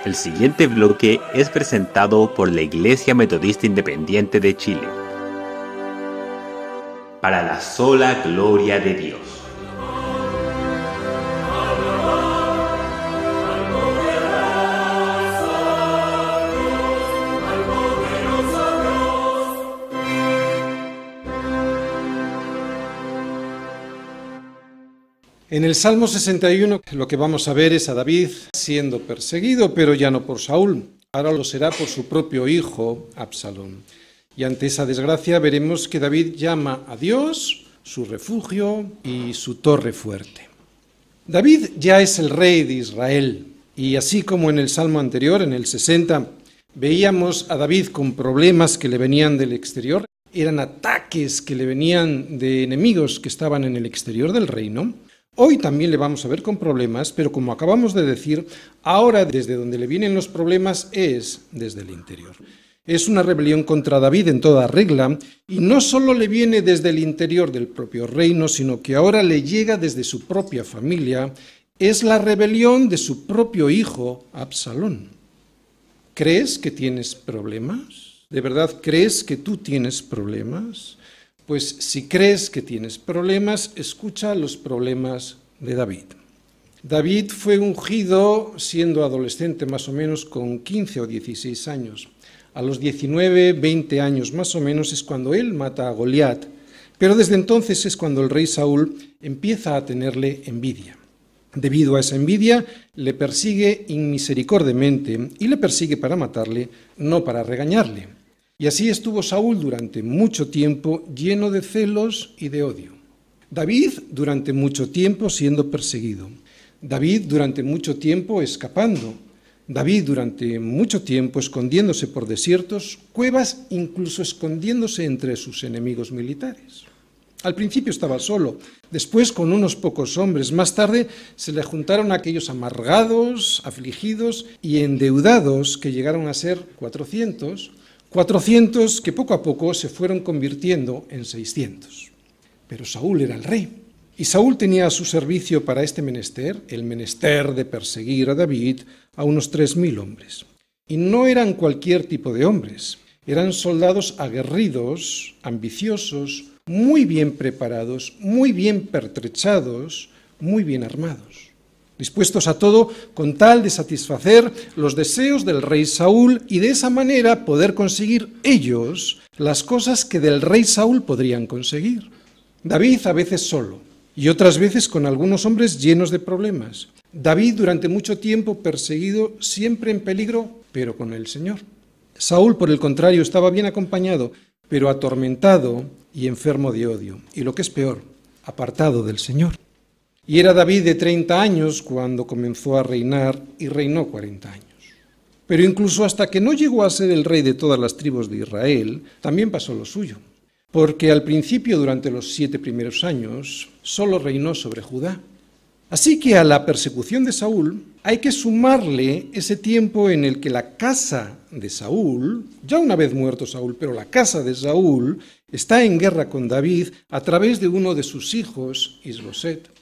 El siguiente bloque es presentado por la Iglesia Metodista Independiente de Chile. Para la sola gloria de Dios. En el Salmo 61 lo que vamos a ver es a David siendo perseguido, pero ya no por Saúl, ahora lo será por su propio hijo Absalón. Y ante esa desgracia veremos que David llama a Dios su refugio y su torre fuerte. David ya es el rey de Israel, y así como en el Salmo anterior, en el 60, veíamos a David con problemas que le venían del exterior, eran ataques que le venían de enemigos que estaban en el exterior del reino. Hoy también le vamos a ver con problemas, pero como acabamos de decir, ahora desde donde le vienen los problemas es desde el interior. Es una rebelión contra David en toda regla, y no solo le viene desde el interior del propio reino, sino que ahora le llega desde su propia familia. Es la rebelión de su propio hijo, Absalón. ¿Crees que tienes problemas? ¿De verdad crees que tú tienes problemas? Pues si crees que tienes problemas, escucha los problemas de David. David fue ungido siendo adolescente, más o menos con 15 o 16 años. A los 19, 20 años más o menos es cuando él mata a Goliat, pero desde entonces es cuando el rey Saúl empieza a tenerle envidia. Debido a esa envidia, le persigue inmisericordiamente y le persigue para matarle, no para regañarle. Y así estuvo Saúl durante mucho tiempo lleno de celos y de odio. David durante mucho tiempo siendo perseguido. David durante mucho tiempo escapando. David durante mucho tiempo escondiéndose por desiertos, cuevas, incluso escondiéndose entre sus enemigos militares. Al principio estaba solo, después con unos pocos hombres. Más tarde se le juntaron aquellos amargados, afligidos y endeudados que llegaron a ser 400 que poco a poco se fueron convirtiendo en 600. Pero Saúl era el rey, y Saúl tenía a su servicio para este menester, el menester de perseguir a David, a unos 3.000 hombres. Y no eran cualquier tipo de hombres, eran soldados aguerridos, ambiciosos, muy bien preparados, muy bien pertrechados, muy bien armados, dispuestos a todo con tal de satisfacer los deseos del rey Saúl y de esa manera poder conseguir ellos las cosas que del rey Saúl podrían conseguir. David a veces solo y otras veces con algunos hombres llenos de problemas. David durante mucho tiempo perseguido, siempre en peligro, pero con el Señor. Saúl, por el contrario, estaba bien acompañado, pero atormentado y enfermo de odio. Y lo que es peor, apartado del Señor. Y era David de 30 años cuando comenzó a reinar y reinó 40 años. Pero incluso hasta que no llegó a ser el rey de todas las tribus de Israel, también pasó lo suyo. Porque al principio, durante los 7 primeros años, solo reinó sobre Judá. Así que a la persecución de Saúl hay que sumarle ese tiempo en el que la casa de Saúl, ya una vez muerto Saúl, pero la casa de Saúl está en guerra con David a través de uno de sus hijos, Isboset.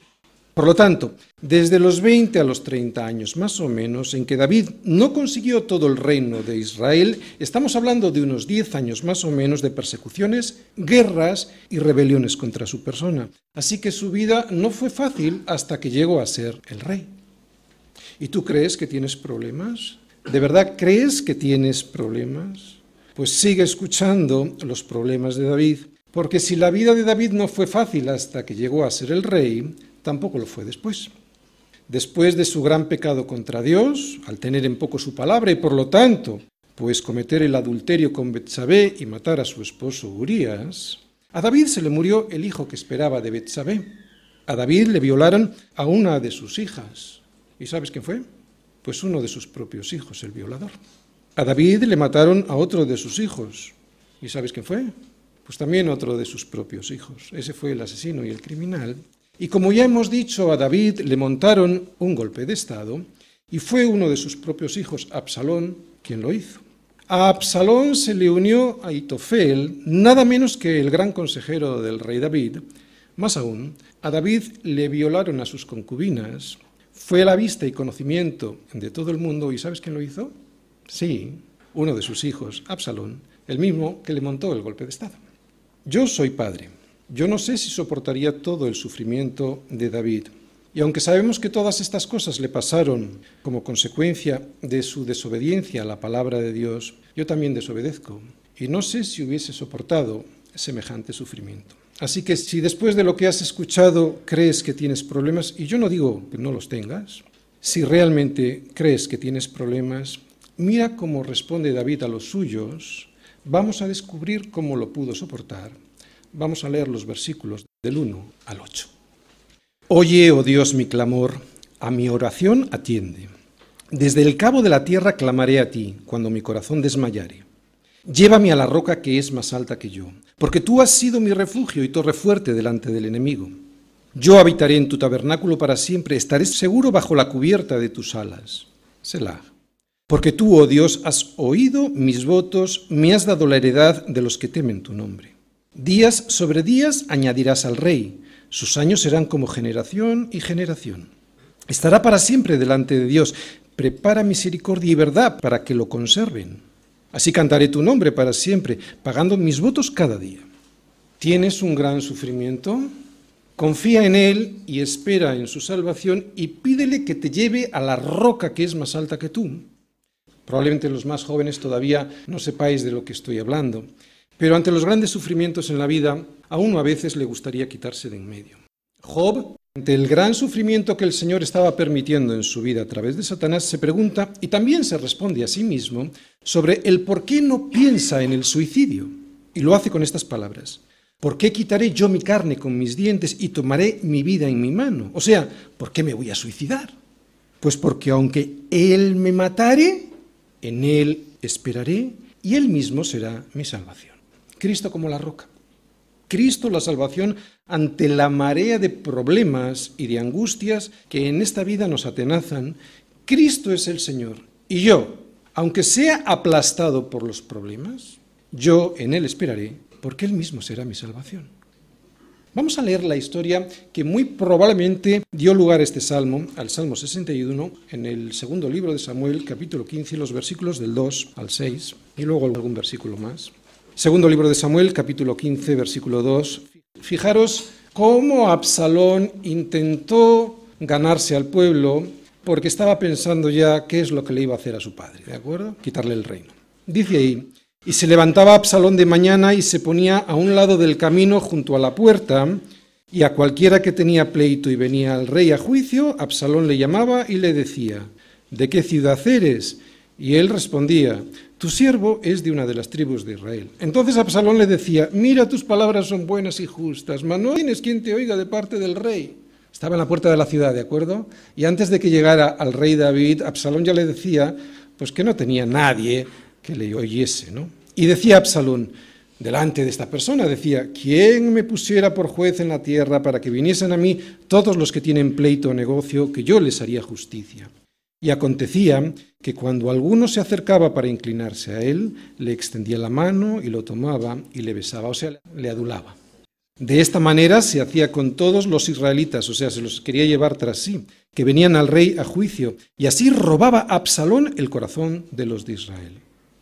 Por lo tanto, desde los 20 a los 30 años más o menos, en que David no consiguió todo el reino de Israel, estamos hablando de unos 10 años más o menos de persecuciones, guerras y rebeliones contra su persona. Así que su vida no fue fácil hasta que llegó a ser el rey. ¿Y tú crees que tienes problemas? ¿De verdad crees que tienes problemas? Pues sigue escuchando los problemas de David, porque si la vida de David no fue fácil hasta que llegó a ser el rey, tampoco lo fue después. Después de su gran pecado contra Dios, al tener en poco su palabra y por lo tanto, pues cometer el adulterio con Betsabé y matar a su esposo Urías, a David se le murió el hijo que esperaba de Betsabé. A David le violaron a una de sus hijas. ¿Y sabes quién fue? Pues uno de sus propios hijos, el violador. A David le mataron a otro de sus hijos. ¿Y sabes quién fue? Pues también otro de sus propios hijos. Ese fue el asesino y el criminal. Y como ya hemos dicho, a David le montaron un golpe de estado y fue uno de sus propios hijos, Absalón, quien lo hizo. A Absalón se le unió Ahitofel, nada menos que el gran consejero del rey David. Más aún, a David le violaron a sus concubinas, Fue a la vista y conocimiento de todo el mundo, ¿y sabes quién lo hizo? Sí, uno de sus hijos, Absalón, el mismo que le montó el golpe de Estado. Yo soy padre. Yo no sé si soportaría todo el sufrimiento de David. Y aunque sabemos que todas estas cosas le pasaron como consecuencia de su desobediencia a la palabra de Dios, yo también desobedezco. Y no sé si hubiese soportado semejante sufrimiento. Así que si después de lo que has escuchado crees que tienes problemas, y yo no digo que no los tengas, si realmente crees que tienes problemas, mira cómo responde David a los suyos. Vamos a descubrir cómo lo pudo soportar. Vamos a leer los versículos del 1 al 8. Oye, oh Dios, mi clamor, a mi oración atiende. Desde el cabo de la tierra clamaré a ti, cuando mi corazón desmayare. Llévame a la roca que es más alta que yo, porque tú has sido mi refugio y torre fuerte delante del enemigo. Yo habitaré en tu tabernáculo para siempre, estaré seguro bajo la cubierta de tus alas. Selah. Porque tú, oh Dios, has oído mis votos, me has dado la heredad de los que temen tu nombre. Días sobre días añadirás al rey, sus años serán como generación y generación. Estará para siempre delante de Dios, prepara misericordia y verdad para que lo conserven. Así cantaré tu nombre para siempre, pagando mis votos cada día. ¿Tienes un gran sufrimiento? Confía en Él y espera en su salvación y pídele que te lleve a la roca que es más alta que tú. Probablemente los más jóvenes todavía no sepáis de lo que estoy hablando. Pero ante los grandes sufrimientos en la vida, a uno a veces le gustaría quitarse de en medio. Job, ante el gran sufrimiento que el Señor estaba permitiendo en su vida a través de Satanás, se pregunta, y también se responde a sí mismo, sobre el por qué no piensa en el suicidio. Y lo hace con estas palabras. ¿Por qué quitaré yo mi carne con mis dientes y tomaré mi vida en mi mano? O sea, ¿por qué me voy a suicidar? Pues porque aunque Él me matare, en Él esperaré y Él mismo será mi salvación. Cristo como la roca. Cristo la salvación ante la marea de problemas y de angustias que en esta vida nos atenazan. Cristo es el Señor. Y yo, aunque sea aplastado por los problemas, yo en Él esperaré porque Él mismo será mi salvación. Vamos a leer la historia que muy probablemente dio lugar a este salmo, al Salmo 61, en el segundo libro de Samuel, capítulo 15, los versículos del 2 al 6, y luego algún versículo más. Segundo libro de Samuel, capítulo 15, versículo 2. Fijaros cómo Absalón intentó ganarse al pueblo porque estaba pensando ya qué es lo que le iba a hacer a su padre, ¿de acuerdo? Quitarle el reino. Dice ahí, y se levantaba Absalón de mañana y se ponía a un lado del camino junto a la puerta, y a cualquiera que tenía pleito y venía al rey a juicio, Absalón le llamaba y le decía, ¿de qué ciudad eres? Y él respondía, tu siervo es de una de las tribus de Israel. Entonces Absalón le decía, mira, tus palabras son buenas y justas, mas no tienes quien te oiga de parte del rey. Estaba en la puerta de la ciudad, ¿de acuerdo? Y antes de que llegara al rey David, Absalón ya le decía, pues que no tenía nadie que le oyese, ¿no? Y decía Absalón, delante de esta persona, decía, ¿quién me pusiera por juez en la tierra para que viniesen a mí todos los que tienen pleito o negocio, que yo les haría justicia? Y acontecía que cuando alguno se acercaba para inclinarse a él, le extendía la mano y lo tomaba y le besaba, o sea, le adulaba. De esta manera se hacía con todos los israelitas, o sea, se los quería llevar tras sí, que venían al rey a juicio, y así robaba Absalón el corazón de los de Israel.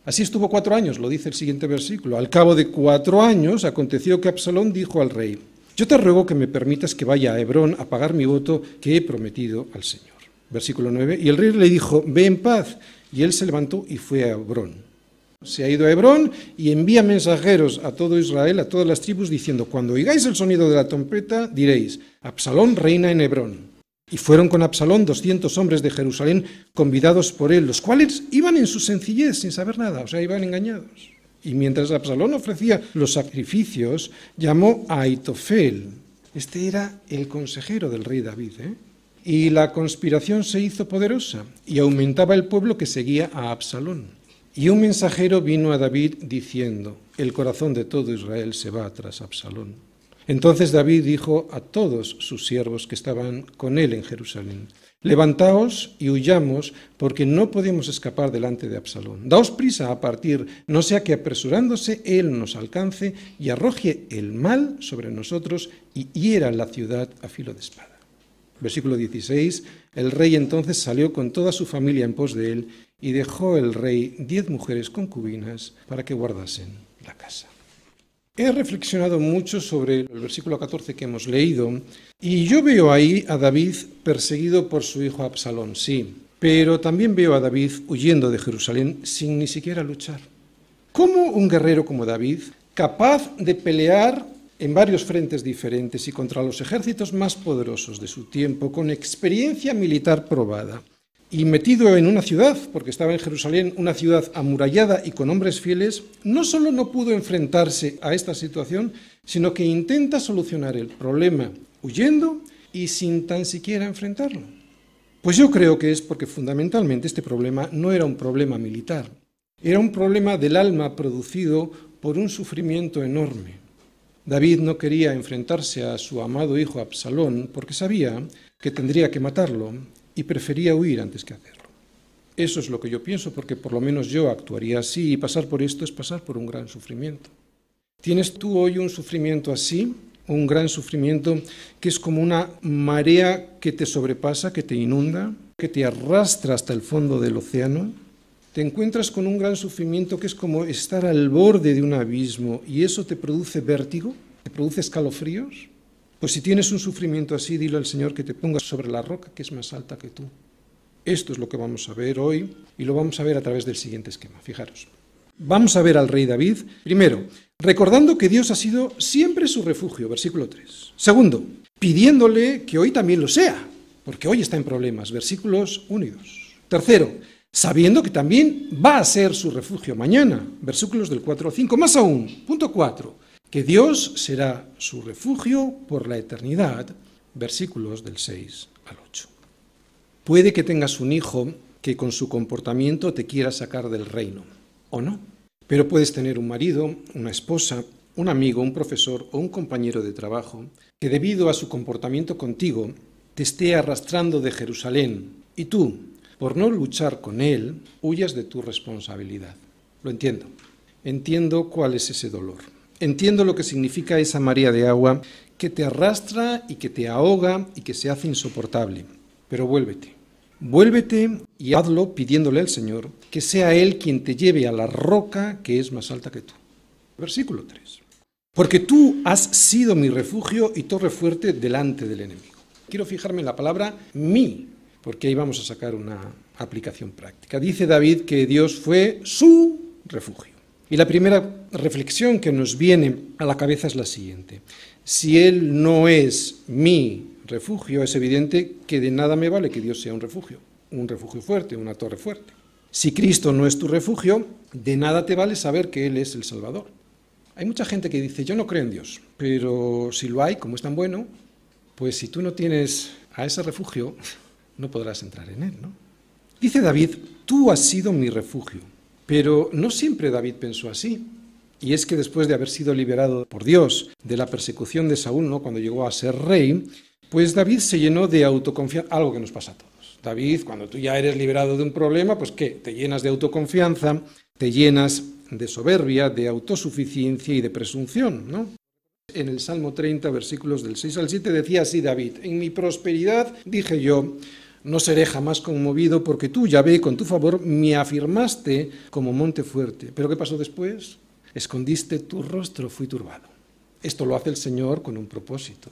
Así estuvo 4 años, lo dice el siguiente versículo. Al cabo de 4 años aconteció que Absalón dijo al rey, yo te ruego que me permitas que vaya a Hebrón a pagar mi voto que he prometido al Señor. Versículo 9, y el rey le dijo, ve en paz, y él se levantó y fue a Hebrón. Se ha ido a Hebrón y envía mensajeros a todo Israel, a todas las tribus, diciendo, cuando oigáis el sonido de la trompeta, diréis, Absalón reina en Hebrón. Y fueron con Absalón 200 hombres de Jerusalén, convidados por él, los cuales iban en su sencillez, sin saber nada, o sea, iban engañados. Y mientras Absalón ofrecía los sacrificios, llamó a Aitofel. Este era el consejero del rey David, Y la conspiración se hizo poderosa, y aumentaba el pueblo que seguía a Absalón. Y un mensajero vino a David diciendo, el corazón de todo Israel se va tras Absalón. Entonces David dijo a todos sus siervos que estaban con él en Jerusalén, levantaos y huyamos, porque no podemos escapar delante de Absalón. Daos prisa a partir, no sea que apresurándose él nos alcance y arroje el mal sobre nosotros y hiera la ciudad a filo de espada. Versículo 16, el rey entonces salió con toda su familia en pos de él y dejó el rey 10 mujeres concubinas para que guardasen la casa. He reflexionado mucho sobre el versículo 14 que hemos leído y yo veo ahí a David perseguido por su hijo Absalón, sí, pero también veo a David huyendo de Jerusalén sin ni siquiera luchar. ¿Cómo un guerrero como David, capaz de pelear en varios frentes diferentes y contra los ejércitos más poderosos de su tiempo, con experiencia militar probada, y metido en una ciudad, porque estaba en Jerusalén, una ciudad amurallada y con hombres fieles, no solo no pudo enfrentarse a esta situación, sino que intenta solucionar el problema huyendo y sin tan siquiera enfrentarlo? Pues yo creo que es porque fundamentalmente este problema no era un problema militar, era un problema del alma producido por un sufrimiento enorme. David no quería enfrentarse a su amado hijo Absalón porque sabía que tendría que matarlo y prefería huir antes que hacerlo. Eso es lo que yo pienso, porque por lo menos yo actuaría así, y pasar por esto es pasar por un gran sufrimiento. ¿Tienes tú hoy un sufrimiento así? Un gran sufrimiento que es como una marea que te sobrepasa, que te inunda, que te arrastra hasta el fondo del océano. ¿Te encuentras con un gran sufrimiento que es como estar al borde de un abismo y eso te produce vértigo, te produce escalofríos? Pues si tienes un sufrimiento así, dile al Señor que te ponga sobre la roca que es más alta que tú. Esto es lo que vamos a ver hoy y lo vamos a ver a través del siguiente esquema. Fijaros. Vamos a ver al rey David, primero, recordando que Dios ha sido siempre su refugio, versículo 3. Segundo, pidiéndole que hoy también lo sea, porque hoy está en problemas, versículos 1 y 2. Tercero, sabiendo que también va a ser su refugio mañana, versículos del 4 al 5. Más aún, punto 4, que Dios será su refugio por la eternidad, versículos del 6 al 8. Puede que tengas un hijo que con su comportamiento te quiera sacar del reino, o no, pero puedes tener un marido, una esposa, un amigo, un profesor o un compañero de trabajo que debido a su comportamiento contigo te esté arrastrando de Jerusalén y tú, por no luchar con él, huyas de tu responsabilidad. Lo entiendo. Entiendo cuál es ese dolor. Entiendo lo que significa esa marea de agua que te arrastra y que te ahoga y que se hace insoportable. Pero vuélvete. Vuélvete y hazlo pidiéndole al Señor que sea Él quien te lleve a la roca que es más alta que tú. Versículo 3. Porque tú has sido mi refugio y torre fuerte delante del enemigo. Quiero fijarme en la palabra mi, porque ahí vamos a sacar una aplicación práctica. Dice David que Dios fue su refugio. Y la primera reflexión que nos viene a la cabeza es la siguiente. Si Él no es mi refugio, es evidente que de nada me vale que Dios sea un refugio fuerte, una torre fuerte. Si Cristo no es tu refugio, de nada te vale saber que Él es el Salvador. Hay mucha gente que dice, yo no creo en Dios, pero si lo hay, como es tan bueno, pues si tú no tienes a ese refugio, no podrás entrar en él, ¿no? Dice David, tú has sido mi refugio, pero no siempre David pensó así. Y es que después de haber sido liberado por Dios de la persecución de Saúl, ¿no?, cuando llegó a ser rey, pues David se llenó de autoconfianza, algo que nos pasa a todos. David, cuando tú ya eres liberado de un problema, pues ¿qué? Te llenas de autoconfianza, te llenas de soberbia, de autosuficiencia y de presunción, ¿no? En el Salmo 30, versículos del 6 al 7, decía así David, en mi prosperidad dije yo, no seré jamás conmovido porque tú, Yahvé, con tu favor me afirmaste como monte fuerte. ¿Pero qué pasó después? Escondiste tu rostro, fui turbado. Esto lo hace el Señor con un propósito,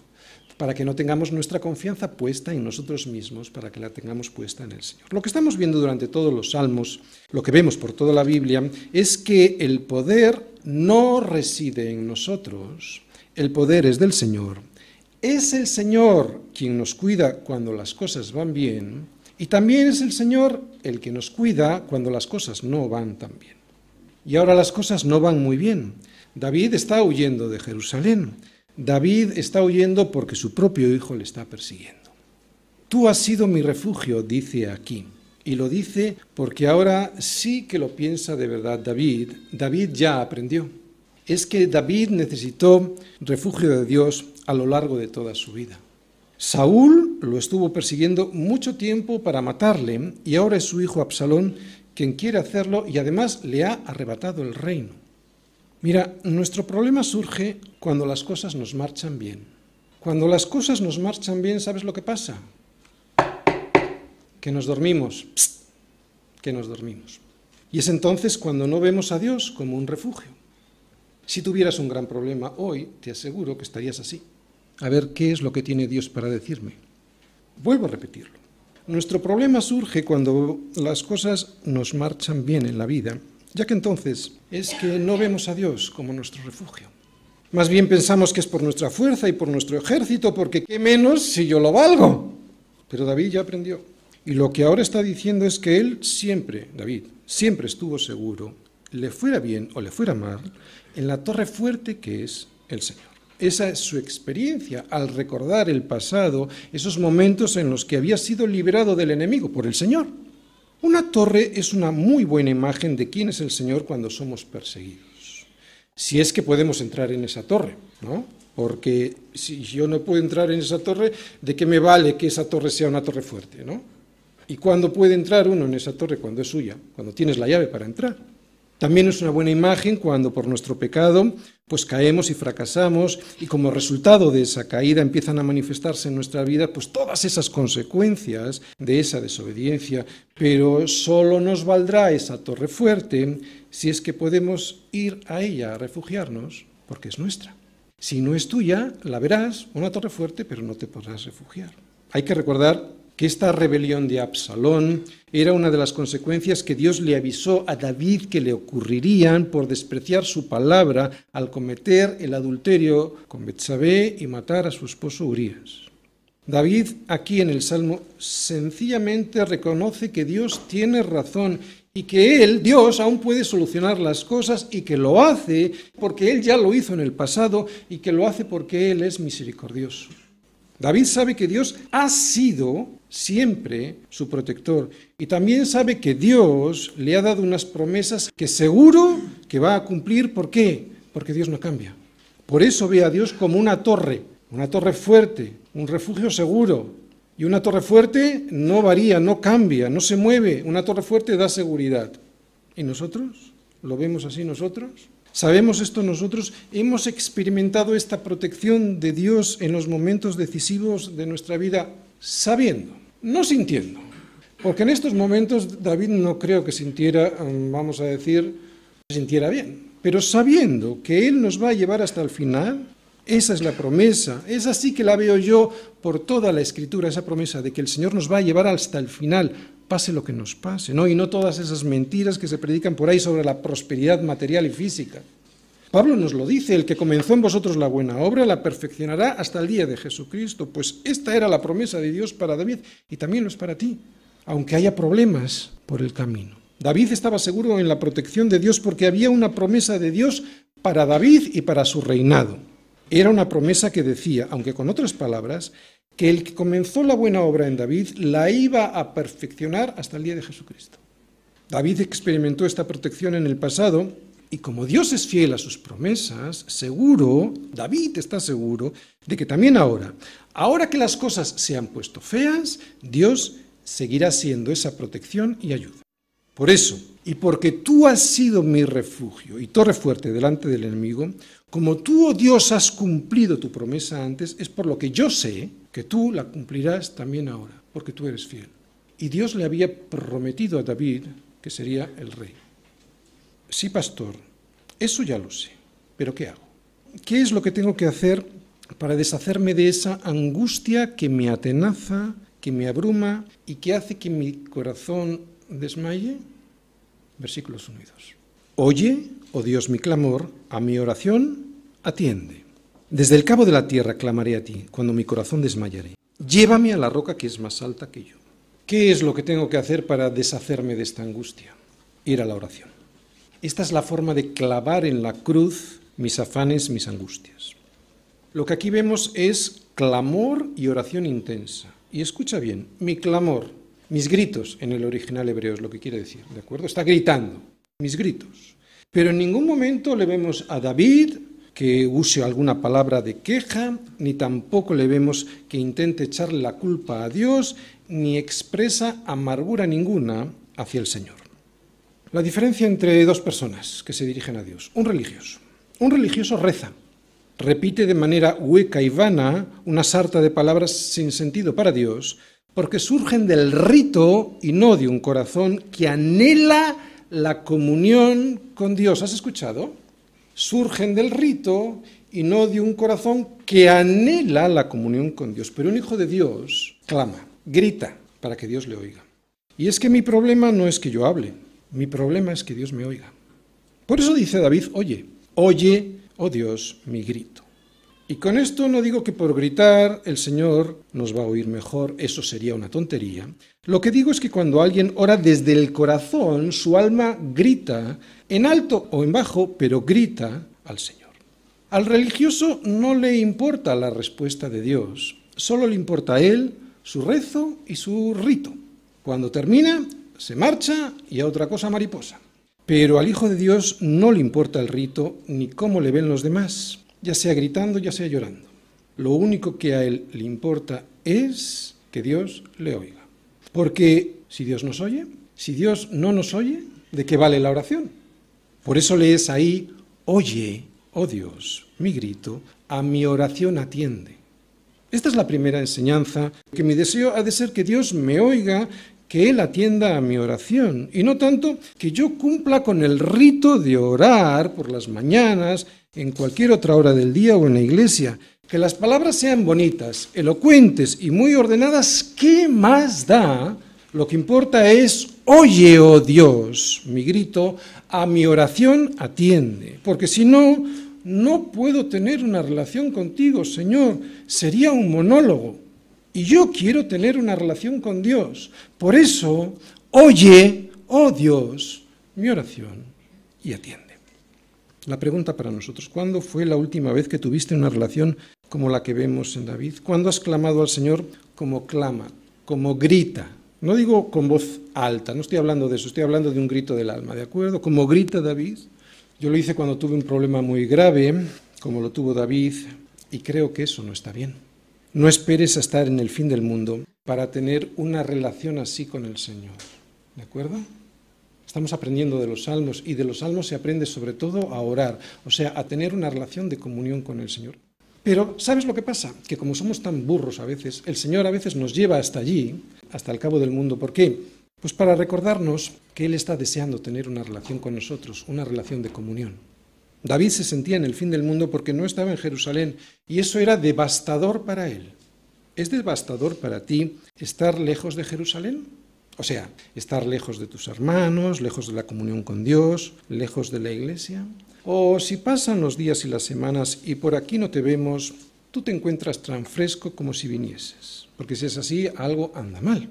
para que no tengamos nuestra confianza puesta en nosotros mismos, para que la tengamos puesta en el Señor. Lo que estamos viendo durante todos los salmos, lo que vemos por toda la Biblia, es que el poder no reside en nosotros, el poder es del Señor. Es el Señor quien nos cuida cuando las cosas van bien, y también es el Señor el que nos cuida cuando las cosas no van tan bien. Y ahora las cosas no van muy bien. David está huyendo de Jerusalén. David está huyendo porque su propio hijo le está persiguiendo. Tú has sido mi refugio, dice aquí. Y lo dice porque ahora sí que lo piensa de verdad David. David ya aprendió. Es que David necesitó refugio de Dios a lo largo de toda su vida. Saúl lo estuvo persiguiendo mucho tiempo para matarle y ahora es su hijo Absalón quien quiere hacerlo y además le ha arrebatado el reino. Mira, nuestro problema surge cuando las cosas nos marchan bien. Cuando las cosas nos marchan bien, ¿sabes lo que pasa? que nos dormimos, que nos dormimos. Y es entonces cuando no vemos a Dios como un refugio. Si tuvieras un gran problema hoy, te aseguro que estarías así. A ver, ¿qué es lo que tiene Dios para decirme? Vuelvo a repetirlo. Nuestro problema surge cuando las cosas nos marchan bien en la vida, ya que entonces es que no vemos a Dios como nuestro refugio. Más bien pensamos que es por nuestra fuerza y por nuestro ejército, porque qué menos si yo lo valgo. Pero David ya aprendió. Y lo que ahora está diciendo es que él siempre, David, siempre estuvo seguro, le fuera bien o le fuera mal, en la torre fuerte que es el Señor. Esa es su experiencia al recordar el pasado, esos momentos en los que había sido liberado del enemigo por el Señor. Una torre es una muy buena imagen de quién es el Señor cuando somos perseguidos. Si es que podemos entrar en esa torre, ¿no? Porque si yo no puedo entrar en esa torre, ¿de qué me vale que esa torre sea una torre fuerte, ¿no? ¿Y cuándo puede entrar uno en esa torre? Cuando es suya, cuando tienes la llave para entrar. También es una buena imagen cuando por nuestro pecado pues caemos y fracasamos y como resultado de esa caída empiezan a manifestarse en nuestra vida pues todas esas consecuencias de esa desobediencia, pero solo nos valdrá esa torre fuerte si es que podemos ir a ella a refugiarnos porque es nuestra. Si no es tuya, la verás, una torre fuerte, pero no te podrás refugiar. Hay que recordar que esta rebelión de Absalón era una de las consecuencias que Dios le avisó a David que le ocurrirían por despreciar su palabra al cometer el adulterio con Betsabé y matar a su esposo Urías. David aquí en el Salmo sencillamente reconoce que Dios tiene razón y que Él, Dios, aún puede solucionar las cosas y que lo hace porque Él ya lo hizo en el pasado y que lo hace porque Él es misericordioso. David sabe que Dios ha sido siempre su protector y también sabe que Dios le ha dado unas promesas que seguro que va a cumplir. ¿Por qué? Porque Dios no cambia. Por eso ve a Dios como una torre fuerte, un refugio seguro. Y una torre fuerte no varía, no cambia, no se mueve. Una torre fuerte da seguridad. ¿Y nosotros? ¿Lo vemos así nosotros? ¿Sabemos esto nosotros? ¿Hemos experimentado esta protección de Dios en los momentos decisivos de nuestra vida sabiendo, no sintiendo? Porque en estos momentos David no creo que sintiera bien, pero sabiendo que Él nos va a llevar hasta el final, esa es la promesa, es así que la veo yo por toda la Escritura, esa promesa de que el Señor nos va a llevar hasta el final, pase lo que nos pase, ¿no? Y no todas esas mentiras que se predican por ahí sobre la prosperidad material y física. Pablo nos lo dice, el que comenzó en vosotros la buena obra la perfeccionará hasta el día de Jesucristo. Pues esta era la promesa de Dios para David y también lo es para ti, aunque haya problemas por el camino. David estaba seguro en la protección de Dios porque había una promesa de Dios para David y para su reinado. Era una promesa que decía, aunque con otras palabras, que el que comenzó la buena obra en David la iba a perfeccionar hasta el día de Jesucristo. David experimentó esta protección en el pasado y como Dios es fiel a sus promesas, David está seguro de que también ahora que las cosas se han puesto feas, Dios seguirá siendo esa protección y ayuda. Por eso, y porque tú has sido mi refugio y torre fuerte delante del enemigo, como tú, oh Dios, has cumplido tu promesa antes, es por lo que yo sé que tú la cumplirás también ahora, porque tú eres fiel. Y Dios le había prometido a David que sería el rey. Sí, pastor, eso ya lo sé, pero ¿qué hago? ¿Qué es lo que tengo que hacer para deshacerme de esa angustia que me atenaza, que me abruma y que hace que mi corazón desmaye? Versículos 1 y 2. Oye, oh Dios, mi clamor, a mi oración atiende. Desde el cabo de la tierra clamaré a ti, cuando mi corazón desmayaré. Llévame a la roca que es más alta que yo. ¿Qué es lo que tengo que hacer para deshacerme de esta angustia? Ir a la oración. Esta es la forma de clavar en la cruz mis afanes, mis angustias. Lo que aquí vemos es clamor y oración intensa. Y escucha bien, mi clamor, mis gritos, en el original hebreo es lo que quiere decir, ¿de acuerdo? Está gritando, mis gritos. Pero en ningún momento le vemos a David que use alguna palabra de queja, ni tampoco le vemos que intente echarle la culpa a Dios, ni expresa amargura ninguna hacia el Señor. La diferencia entre dos personas que se dirigen a Dios. Un religioso reza, repite de manera hueca y vana una sarta de palabras sin sentido para Dios, porque surgen del rito y no de un corazón que anhela la comunión con Dios. ¿Has escuchado? Surgen del rito y no de un corazón que anhela la comunión con Dios. Pero un hijo de Dios clama, grita para que Dios le oiga. Y es que mi problema no es que yo hable, mi problema es que Dios me oiga. Por eso dice David, oye, oh Dios, mi grito. Y con esto no digo que por gritar el Señor nos va a oír mejor, eso sería una tontería. Lo que digo es que cuando alguien ora desde el corazón, su alma grita, en alto o en bajo, pero grita al Señor. Al religioso no le importa la respuesta de Dios, solo le importa a él, su rezo y su rito. Cuando termina, se marcha y a otra cosa mariposa. Pero al Hijo de Dios no le importa el rito ni cómo le ven los demás, ya sea gritando, ya sea llorando. Lo único que a él le importa es que Dios le oiga. Porque si Dios nos oye, si Dios no nos oye, ¿de qué vale la oración? Por eso lees ahí, oye, oh Dios, mi grito, a mi oración atiende. Esta es la primera enseñanza, que mi deseo ha de ser que Dios me oiga, que Él atienda a mi oración, y no tanto que yo cumpla con el rito de orar por las mañanas, en cualquier otra hora del día o en la iglesia. Que las palabras sean bonitas, elocuentes y muy ordenadas, ¿qué más da? Lo que importa es, oye, oh Dios, mi grito, a mi oración atiende, porque si no, no puedo tener una relación contigo, Señor, sería un monólogo. Y yo quiero tener una relación con Dios. Por eso, oye, oh Dios, mi oración y atiende. La pregunta para nosotros, ¿cuándo fue la última vez que tuviste una relación como la que vemos en David? ¿Cuándo has clamado al Señor como clama, como grita? No digo con voz alta, no estoy hablando de eso, estoy hablando de un grito del alma, ¿de acuerdo? Como grita David. Yo lo hice cuando tuve un problema muy grave, como lo tuvo David, y creo que eso no está bien. No esperes a estar en el fin del mundo para tener una relación así con el Señor, ¿de acuerdo? Estamos aprendiendo de los salmos, y de los salmos se aprende sobre todo a orar, o sea, a tener una relación de comunión con el Señor. Pero, ¿sabes lo que pasa? Que como somos tan burros a veces, el Señor a veces nos lleva hasta allí, hasta el cabo del mundo. ¿Por qué? Pues para recordarnos que Él está deseando tener una relación con nosotros, una relación de comunión. David se sentía en el fin del mundo porque no estaba en Jerusalén, y eso era devastador para él. ¿Es devastador para ti estar lejos de Jerusalén? O sea, estar lejos de tus hermanos, lejos de la comunión con Dios, lejos de la iglesia. O si pasan los días y las semanas y por aquí no te vemos, tú te encuentras tan fresco como si vinieses. Porque si es así, algo anda mal.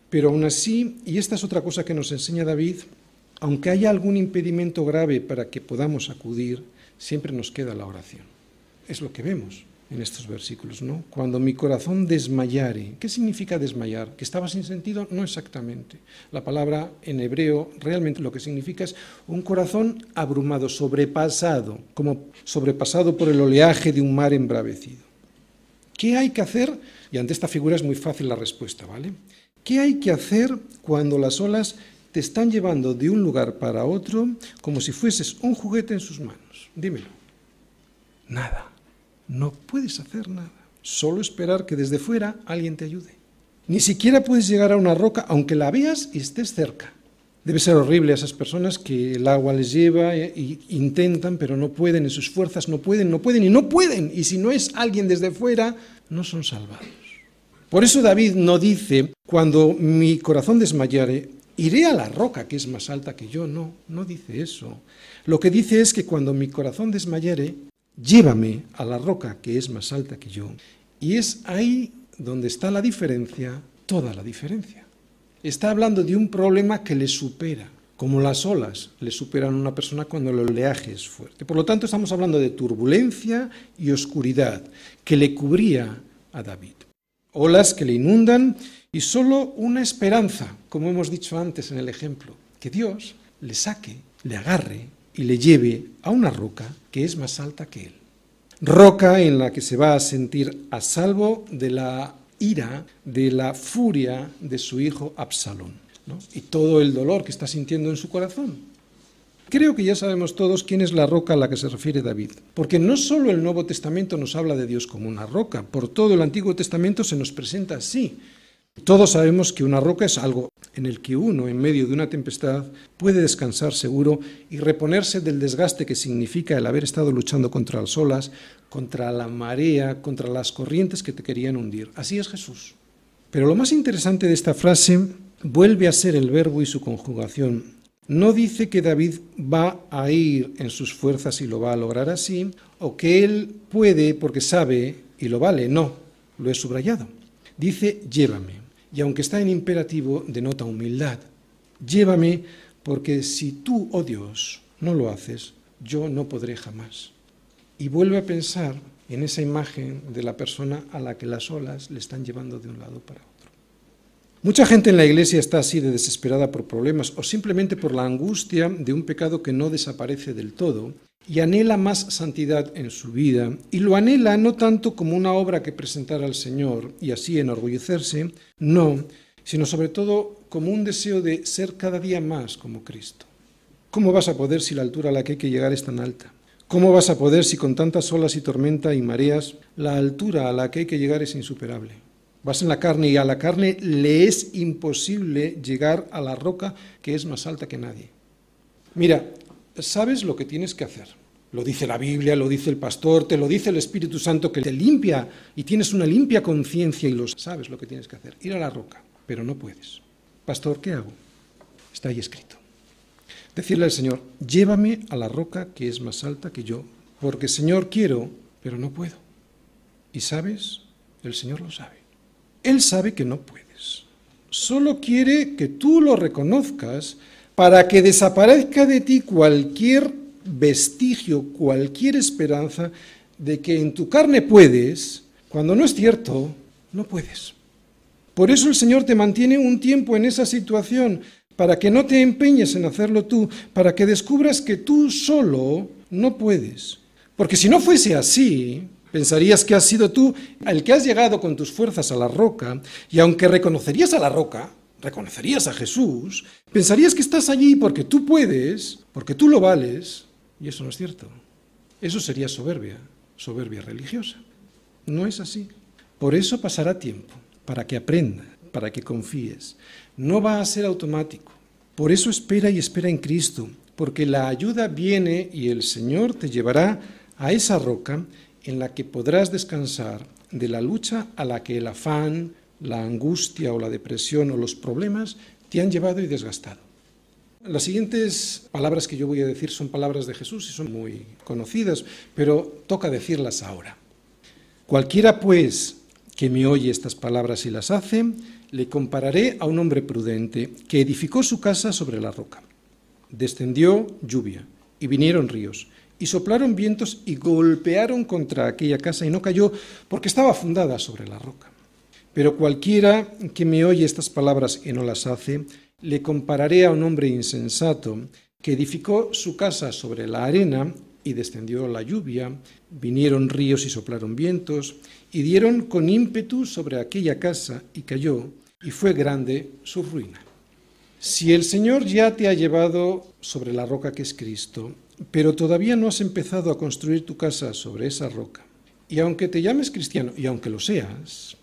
Pero aún así, y esta es otra cosa que nos enseña David, aunque haya algún impedimento grave para que podamos acudir, siempre nos queda la oración. Es lo que vemos en estos versículos, ¿no? Cuando mi corazón desmayare. ¿Qué significa desmayar? ¿Que estaba sin sentido? No exactamente. La palabra en hebreo realmente lo que significa es un corazón abrumado, sobrepasado, como sobrepasado por el oleaje de un mar embravecido. ¿Qué hay que hacer? Y ante esta figura es muy fácil la respuesta, ¿vale? ¿Qué hay que hacer cuando las olas te están llevando de un lugar para otro como si fueses un juguete en sus manos? Dímelo. Nada. No puedes hacer nada. Solo esperar que desde fuera alguien te ayude. Ni siquiera puedes llegar a una roca aunque la veas y estés cerca. Debe ser horrible a esas personas que el agua les lleva e intentan, pero no pueden, en sus fuerzas no pueden. Y si no es alguien desde fuera, no son salvados. Por eso David no dice, cuando mi corazón desmayare, iré a la roca que es más alta que yo. No dice eso. Lo que dice es que cuando mi corazón desmayare, llévame a la roca que es más alta que yo. Y es ahí donde está la diferencia, toda la diferencia. Está hablando de un problema que le supera, como las olas le superan a una persona cuando el oleaje es fuerte. Por lo tanto, estamos hablando de turbulencia y oscuridad que le cubría a David. Olas que le inundan y solo una esperanza, como hemos dicho antes en el ejemplo, que Dios le saque, le agarre y le lleve a una roca que es más alta que él. Roca en la que se va a sentir a salvo de la ira, de la furia de su hijo Absalón, ¿no? Y todo el dolor que está sintiendo en su corazón. Creo que ya sabemos todos quién es la roca a la que se refiere David, porque no solo el Nuevo Testamento nos habla de Dios como una roca, por todo el Antiguo Testamento se nos presenta así. Todos sabemos que una roca es algo en el que uno, en medio de una tempestad, puede descansar seguro y reponerse del desgaste que significa el haber estado luchando contra las olas, contra la marea, contra las corrientes que te querían hundir. Así es Jesús. Pero lo más interesante de esta frase vuelve a ser el verbo y su conjugación. No dice que David va a ir en sus fuerzas y lo va a lograr así, o que él puede porque sabe y lo vale. No, lo he subrayado. Dice, llévame. Y aunque está en imperativo, denota humildad. Llévame, porque si tú, oh Dios, no lo haces, yo no podré jamás. Y vuelve a pensar en esa imagen de la persona a la que las olas le están llevando de un lado para otro. Mucha gente en la iglesia está así de desesperada por problemas o simplemente por la angustia de un pecado que no desaparece del todo y anhela más santidad en su vida, y lo anhela no tanto como una obra que presentar al Señor y así enorgullecerse, no, sino sobre todo como un deseo de ser cada día más como Cristo. ¿Cómo vas a poder si la altura a la que hay que llegar es tan alta? ¿Cómo vas a poder si con tantas olas y tormenta y mareas la altura a la que hay que llegar es insuperable? Vas en la carne y a la carne le es imposible llegar a la roca que es más alta que nadie. Mira, sabes lo que tienes que hacer. Lo dice la Biblia, lo dice el pastor, te lo dice el Espíritu Santo que te limpia y tienes una limpia conciencia y lo sabes lo que tienes que hacer. Ir a la roca, pero no puedes. Pastor, ¿qué hago? Está ahí escrito. Decirle al Señor, llévame a la roca que es más alta que yo, porque Señor quiero, pero no puedo. ¿Y sabes? El Señor lo sabe. Él sabe que no puedes. Solo quiere que tú lo reconozcas para que desaparezca de ti cualquier vestigio, cualquier esperanza de que en tu carne puedes, cuando no es cierto, no puedes. Por eso el Señor te mantiene un tiempo en esa situación, para que no te empeñes en hacerlo tú, para que descubras que tú solo no puedes. Porque si no fuese así, pensarías que has sido tú el que has llegado con tus fuerzas a la roca, y aunque reconocerías a la roca, reconocerías a Jesús, pensarías que estás allí porque tú puedes, porque tú lo vales, y eso no es cierto. Eso sería soberbia religiosa. No es así. Por eso pasará tiempo, para que aprendas, para que confíes. No va a ser automático. Por eso espera y espera en Cristo, porque la ayuda viene y el Señor te llevará a esa roca en la que podrás descansar de la lucha a la que el afán, la angustia o la depresión o los problemas te han llevado y desgastado. Las siguientes palabras que yo voy a decir son palabras de Jesús y son muy conocidas, pero toca decirlas ahora. Cualquiera, pues, que me oye estas palabras y las hace, le compararé a un hombre prudente que edificó su casa sobre la roca. Descendió lluvia y vinieron ríos y soplaron vientos y golpearon contra aquella casa y no cayó porque estaba fundada sobre la roca. Pero cualquiera que me oye estas palabras y no las hace, le compararé a un hombre insensato que edificó su casa sobre la arena y descendió la lluvia, vinieron ríos y soplaron vientos, y dieron con ímpetu sobre aquella casa y cayó, y fue grande su ruina. Si el Señor ya te ha llevado sobre la roca que es Cristo, pero todavía no has empezado a construir tu casa sobre esa roca, y aunque te llames cristiano, y aunque lo seas,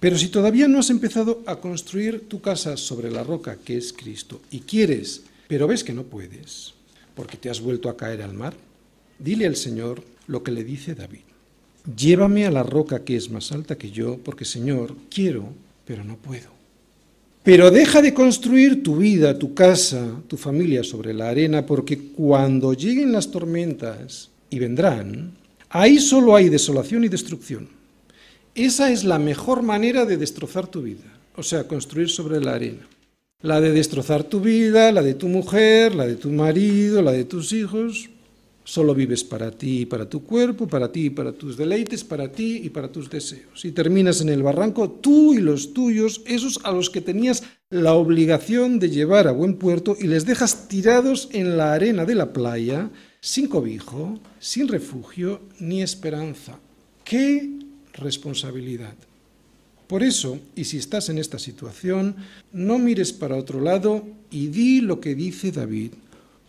pero si todavía no has empezado a construir tu casa sobre la roca que es Cristo, y quieres, pero ves que no puedes, porque te has vuelto a caer al mar, dile al Señor lo que le dice David. Llévame a la roca que es más alta que yo, porque Señor, quiero, pero no puedo. Pero deja de construir tu vida, tu casa, tu familia sobre la arena, porque cuando lleguen las tormentas, y vendrán, ahí solo hay desolación y destrucción. Esa es la mejor manera de destrozar tu vida, o sea, construir sobre la arena. La de destrozar tu vida, la de tu mujer, la de tu marido, la de tus hijos. Solo vives para ti y para tu cuerpo, para ti y para tus deleites, para ti y para tus deseos. Y terminas en el barranco tú y los tuyos, esos a los que tenías la obligación de llevar a buen puerto, y les dejas tirados en la arena de la playa, sin cobijo, sin refugio ni esperanza. ¡Qué responsabilidad! Por eso, y si estás en esta situación, no mires para otro lado y di lo que dice David.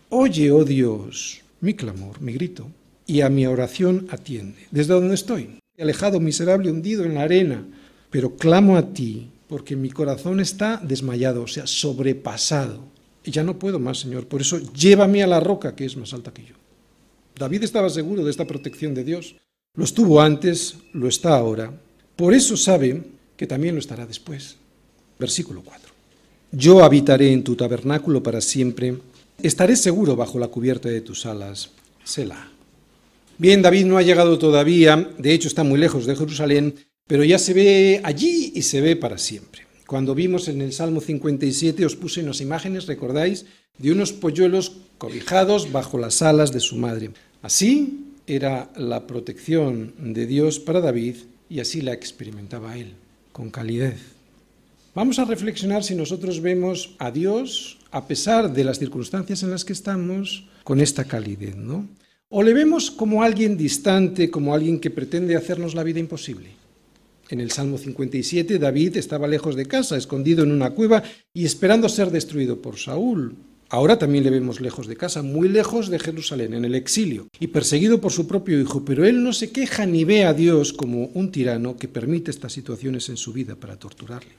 Oye, oh Dios, mi clamor, mi grito, y a mi oración atiende. Desde donde estoy, alejado, miserable, hundido en la arena, pero clamo a ti, porque mi corazón está desmayado, o sea, sobrepasado. Y ya no puedo más, Señor, por eso llévame a la roca que es más alta que yo. David estaba seguro de esta protección de Dios. Lo estuvo antes, lo está ahora. Por eso sabe que también lo estará después. Versículo 4. Yo habitaré en tu tabernáculo para siempre, estaré seguro bajo la cubierta de tus alas. Selah. Bien, David no ha llegado todavía, de hecho está muy lejos de Jerusalén, pero ya se ve allí y se ve para siempre. Cuando vimos en el Salmo 57 os puse unas imágenes, ¿recordáis?, de unos polluelos cobijados bajo las alas de su madre. Así era la protección de Dios para David y así la experimentaba él, con calidez. Vamos a reflexionar si nosotros vemos a Dios, a pesar de las circunstancias en las que estamos, con esta calidez, ¿no? O le vemos como alguien distante, como alguien que pretende hacernos la vida imposible. En el Salmo 57, David estaba lejos de casa, escondido en una cueva y esperando ser destruido por Saúl. Ahora también le vemos lejos de casa, muy lejos de Jerusalén, en el exilio, y perseguido por su propio hijo, pero él no se queja ni ve a Dios como un tirano que permite estas situaciones en su vida para torturarle.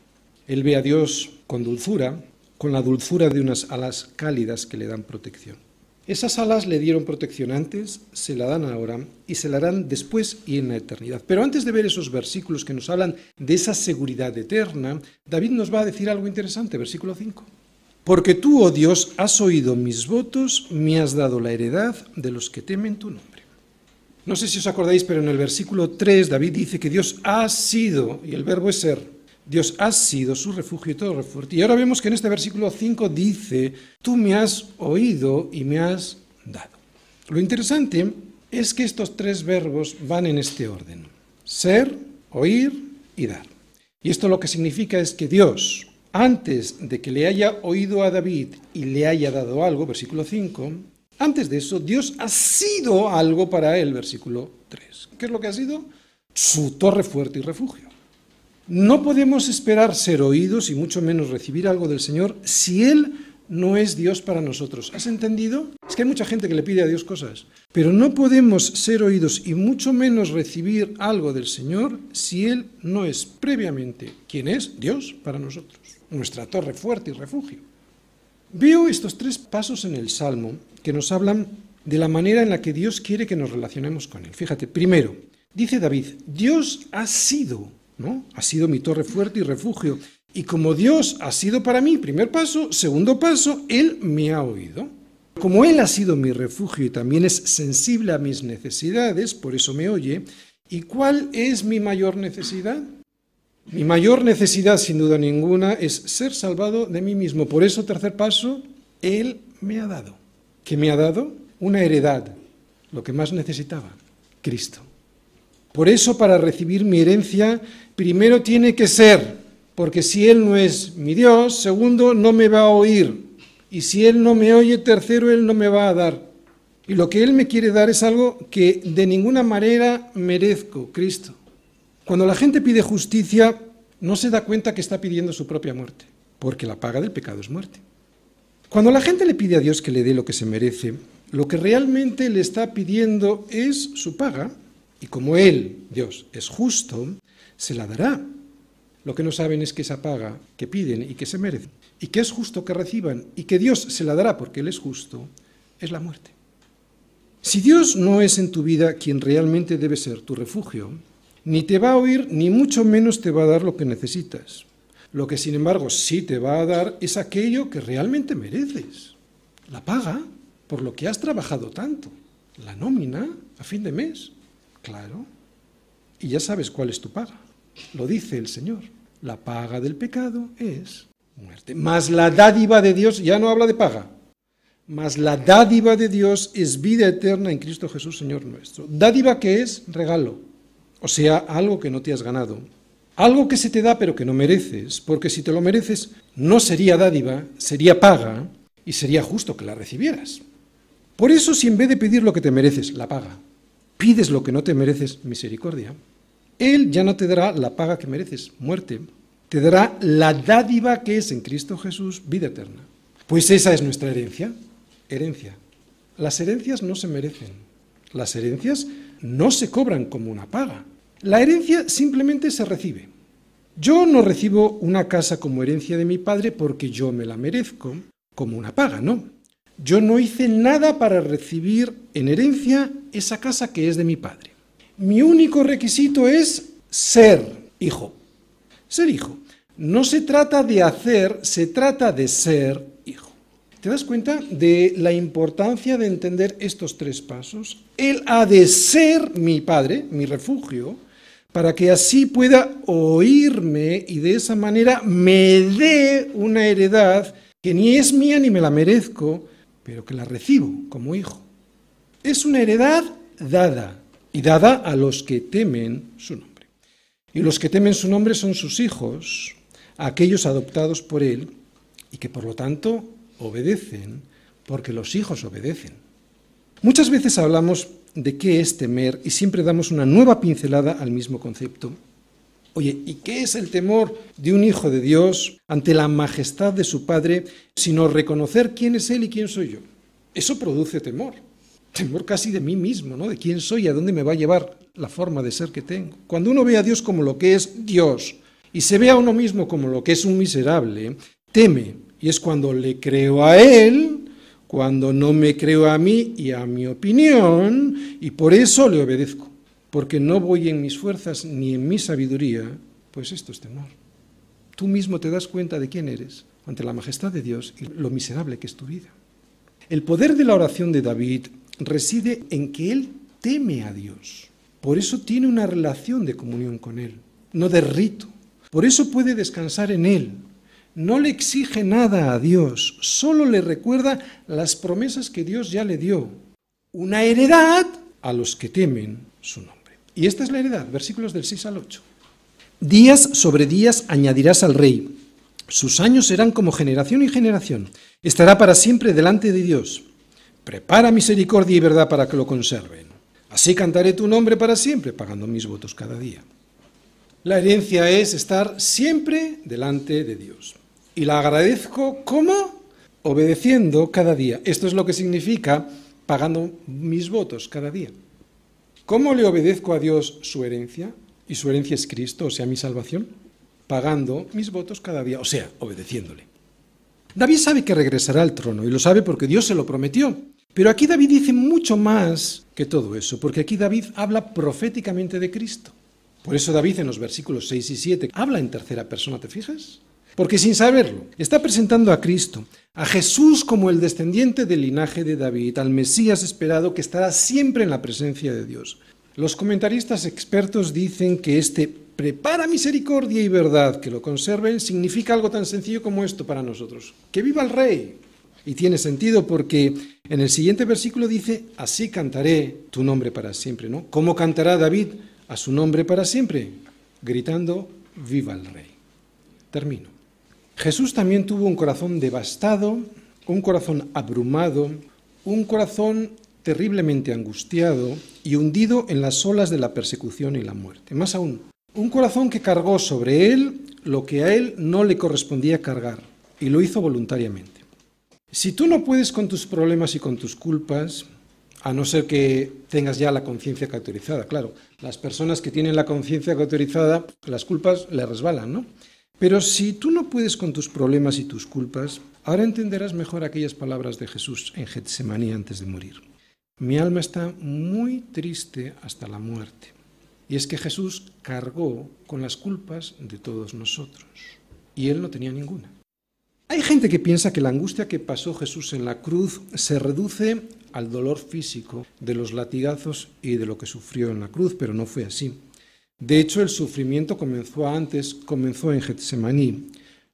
Él ve a Dios con dulzura, con la dulzura de unas alas cálidas que le dan protección. Esas alas le dieron protección antes, se la dan ahora y se la darán después y en la eternidad. Pero antes de ver esos versículos que nos hablan de esa seguridad eterna, David nos va a decir algo interesante, versículo 5. Porque tú, oh Dios, has oído mis votos, me has dado la heredad de los que temen tu nombre. No sé si os acordáis, pero en el versículo 3 David dice que Dios ha sido, y el verbo es ser, Dios ha sido su refugio y todo refugio. Y ahora vemos que en este versículo 5 dice, tú me has oído y me has dado. Lo interesante es que estos tres verbos van en este orden. Ser, oír y dar. Y esto lo que significa es que Dios, antes de que le haya oído a David y le haya dado algo, versículo 5, antes de eso, Dios ha sido algo para él, versículo 3. ¿Qué es lo que ha sido? Su torre fuerte y refugio. No podemos esperar ser oídos y mucho menos recibir algo del Señor si Él no es Dios para nosotros. ¿Has entendido? Es que hay mucha gente que le pide a Dios cosas, pero no podemos ser oídos y mucho menos recibir algo del Señor si Él no es previamente quien es Dios para nosotros, nuestra torre fuerte y refugio. Veo estos tres pasos en el Salmo que nos hablan de la manera en la que Dios quiere que nos relacionemos con Él. Fíjate, primero, dice David, Dios ha sido, ¿no? Ha sido mi torre fuerte y refugio. Y como Dios ha sido para mí, primer paso, segundo paso, Él me ha oído. Como Él ha sido mi refugio y también es sensible a mis necesidades, por eso me oye. ¿Y cuál es mi mayor necesidad? Mi mayor necesidad, sin duda ninguna, es ser salvado de mí mismo. Por eso, tercer paso, Él me ha dado. ¿Qué me ha dado? Una heredad, lo que más necesitaba, Cristo. Por eso, para recibir mi herencia, primero tiene que ser, porque si Él no es mi Dios, segundo, no me va a oír. Y si Él no me oye, tercero, Él no me va a dar. Y lo que Él me quiere dar es algo que de ninguna manera merezco, Cristo. Cuando la gente pide justicia, no se da cuenta que está pidiendo su propia muerte, porque la paga del pecado es muerte. Cuando la gente le pide a Dios que le dé lo que se merece, lo que realmente le está pidiendo es su paga, y como Él, Dios, es justo, se la dará. Lo que no saben es que esa paga que piden y que se merecen, y que es justo que reciban, y que Dios se la dará porque Él es justo, es la muerte. Si Dios no es en tu vida quien realmente debe ser tu refugio, ni te va a oír, ni mucho menos te va a dar lo que necesitas. Lo que, sin embargo, sí te va a dar es aquello que realmente mereces. La paga por lo que has trabajado tanto. La nómina a fin de mes. Claro. Y ya sabes cuál es tu paga. Lo dice el Señor. La paga del pecado es muerte. Mas la dádiva de Dios, ya no habla de paga, mas la dádiva de Dios es vida eterna en Cristo Jesús, Señor nuestro. Dádiva que es regalo. O sea, algo que no te has ganado, algo que se te da pero que no mereces, porque si te lo mereces no sería dádiva, sería paga y sería justo que la recibieras. Por eso, si en vez de pedir lo que te mereces, la paga, pides lo que no te mereces, misericordia, Él ya no te dará la paga que mereces, muerte, te dará la dádiva que es en Cristo Jesús, vida eterna. Pues esa es nuestra herencia. Las herencias no se merecen, las herencias no se cobran como una paga. La herencia simplemente se recibe. Yo no recibo una casa como herencia de mi padre porque yo me la merezco, como una paga, ¿no? Yo no hice nada para recibir en herencia esa casa que es de mi padre. Mi único requisito es ser hijo. Ser hijo. No se trata de hacer, se trata de ser hijo. ¿Te das cuenta de la importancia de entender estos tres pasos? Él ha de ser mi padre, mi refugio, para que así pueda oírme y de esa manera me dé una heredad que ni es mía ni me la merezco, pero que la recibo como hijo. Es una heredad dada, y dada a los que temen su nombre. Y los que temen su nombre son sus hijos, aquellos adoptados por él, y que por lo tanto obedecen, porque los hijos obedecen. Muchas veces hablamos de qué es temer y siempre damos una nueva pincelada al mismo concepto. Oye, ¿y qué es el temor de un hijo de Dios ante la majestad de su Padre, sino reconocer quién es Él y quién soy yo? Eso produce temor. Temor casi de mí mismo, ¿no? De quién soy y a dónde me va a llevar la forma de ser que tengo. Cuando uno ve a Dios como lo que es Dios y se ve a uno mismo como lo que es un miserable, teme. Y es cuando le creo a Él, cuando no me creo a mí y a mi opinión, y por eso le obedezco. Porque no voy en mis fuerzas ni en mi sabiduría, pues esto es temor. Tú mismo te das cuenta de quién eres ante la majestad de Dios y lo miserable que es tu vida. El poder de la oración de David reside en que él teme a Dios. Por eso tiene una relación de comunión con Él, no de rito. Por eso puede descansar en Él. No le exige nada a Dios, solo le recuerda las promesas que Dios ya le dio. Una heredad a los que temen su nombre. Y esta es la heredad, versículos del 6 al 8. Días sobre días añadirás al rey. Sus años serán como generación y generación. Estará para siempre delante de Dios. Prepara misericordia y verdad para que lo conserven. Así cantaré tu nombre para siempre, pagando mis votos cada día. La herencia es estar siempre delante de Dios. Y la agradezco, ¿cómo? Obedeciendo cada día. Esto es lo que significa pagando mis votos cada día. ¿Cómo le obedezco a Dios su herencia? Y su herencia es Cristo, o sea, mi salvación. Pagando mis votos cada día, o sea, obedeciéndole. David sabe que regresará al trono, y lo sabe porque Dios se lo prometió. Pero aquí David dice mucho más que todo eso, porque aquí David habla proféticamente de Cristo. Por eso David en los versículos 6 y 7 habla en tercera persona, ¿te fijas? Porque sin saberlo, está presentando a Cristo, a Jesús como el descendiente del linaje de David, al Mesías esperado que estará siempre en la presencia de Dios. Los comentaristas expertos dicen que este prepara misericordia y verdad, que lo conserven, significa algo tan sencillo como esto para nosotros. ¡Que viva el Rey! Y tiene sentido porque en el siguiente versículo dice, así cantaré tu nombre para siempre, ¿no? ¿Cómo cantará David a su nombre para siempre? Gritando, viva el Rey. Termino. Jesús también tuvo un corazón devastado, un corazón abrumado, un corazón terriblemente angustiado y hundido en las olas de la persecución y la muerte. Más aún, un corazón que cargó sobre él lo que a él no le correspondía cargar, y lo hizo voluntariamente. Si tú no puedes con tus problemas y con tus culpas, a no ser que tengas ya la conciencia cauterizada, claro, las personas que tienen la conciencia cauterizada, las culpas les resbalan, ¿no? Pero si tú no puedes con tus problemas y tus culpas, ahora entenderás mejor aquellas palabras de Jesús en Getsemaní antes de morir. Mi alma está muy triste hasta la muerte. Y es que Jesús cargó con las culpas de todos nosotros, y él no tenía ninguna. Hay gente que piensa que la angustia que pasó Jesús en la cruz se reduce al dolor físico de los latigazos y de lo que sufrió en la cruz, pero no fue así. De hecho, el sufrimiento comenzó en Getsemaní.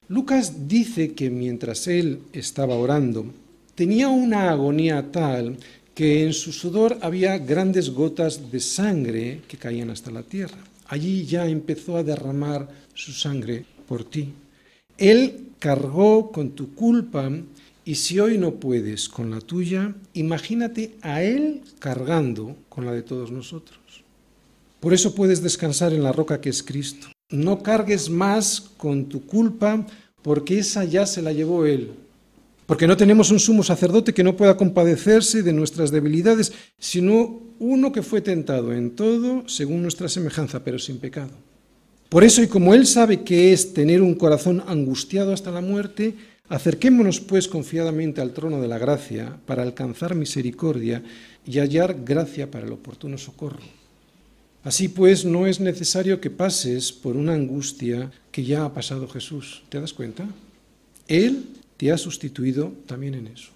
Lucas dice que mientras él estaba orando, tenía una agonía tal que en su sudor había grandes gotas de sangre que caían hasta la tierra. Allí ya empezó a derramar su sangre por ti. Él cargó con tu culpa y si hoy no puedes con la tuya, imagínate a Él cargando con la de todos nosotros. Por eso puedes descansar en la roca que es Cristo. No cargues más con tu culpa porque esa ya se la llevó Él. Porque no tenemos un sumo sacerdote que no pueda compadecerse de nuestras debilidades, sino uno que fue tentado en todo según nuestra semejanza, pero sin pecado. Por eso, y como Él sabe qué es tener un corazón angustiado hasta la muerte, acerquémonos pues confiadamente al trono de la gracia para alcanzar misericordia y hallar gracia para el oportuno socorro. Así pues, no es necesario que pases por una angustia que ya ha pasado Jesús. ¿Te das cuenta? Él te ha sustituido también en eso.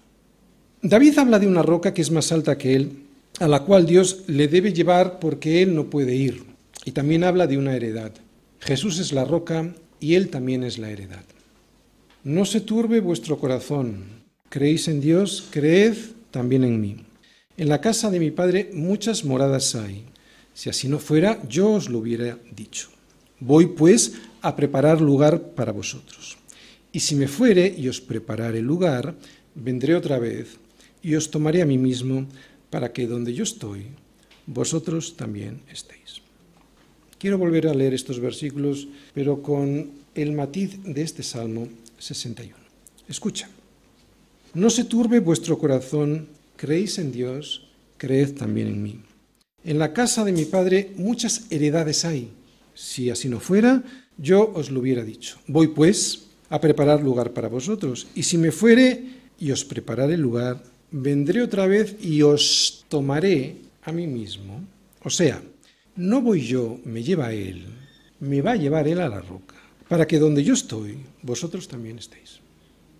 David habla de una roca que es más alta que él, a la cual Dios le debe llevar porque él no puede ir. Y también habla de una heredad. Jesús es la roca y él también es la heredad. No se turbe vuestro corazón. Creéis en Dios, creed también en mí. En la casa de mi Padre muchas moradas hay. Si así no fuera, yo os lo hubiera dicho. Voy pues a preparar lugar para vosotros. Y si me fuere y os preparare lugar, vendré otra vez y os tomaré a mí mismo, para que donde yo estoy, vosotros también estéis. Quiero volver a leer estos versículos, pero con el matiz de este Salmo 61. Escucha. No se turbe vuestro corazón, creéis en Dios, creed también en mí. En la casa de mi Padre muchas heredades hay. Si así no fuera, yo os lo hubiera dicho. Voy pues a preparar lugar para vosotros, y si me fuere y os prepararé lugar, vendré otra vez y os tomaré a mí mismo. O sea, no voy yo, me lleva Él, me va a llevar Él a la roca, para que donde yo estoy, vosotros también estéis.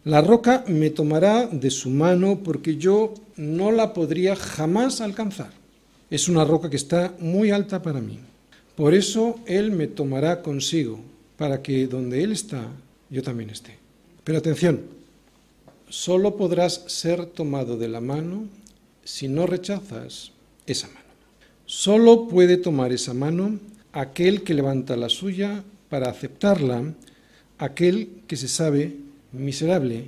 La roca me tomará de su mano porque yo no la podría jamás alcanzar. Es una roca que está muy alta para mí. Por eso Él me tomará consigo, para que donde Él está, yo también esté. Pero atención, solo podrás ser tomado de la mano si no rechazas esa mano. Solo puede tomar esa mano aquel que levanta la suya para aceptarla, aquel que se sabe miserable,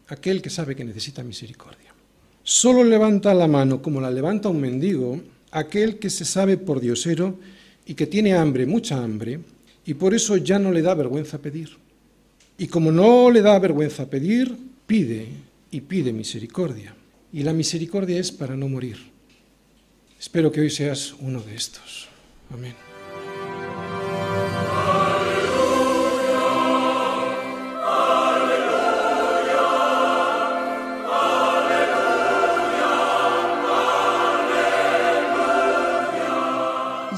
aquel que sabe que necesita misericordia. Solo levanta la mano como la levanta un mendigo, aquel que se sabe pordiosero y que tiene hambre, mucha hambre, y por eso ya no le da vergüenza pedir. Y como no le da vergüenza pedir, pide y pide misericordia. Y la misericordia es para no morir. Espero que hoy seas uno de estos. Amén.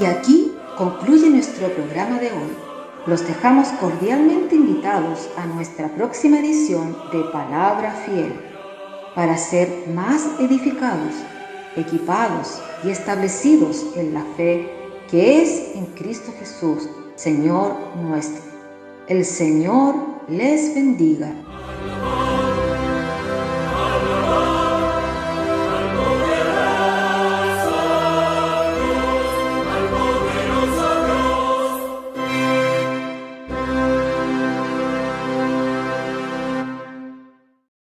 Y aquí concluye nuestro programa de hoy. Los dejamos cordialmente invitados a nuestra próxima edición de Palabra Fiel, para ser más edificados, equipados y establecidos en la fe que es en Cristo Jesús, Señor nuestro. El Señor les bendiga.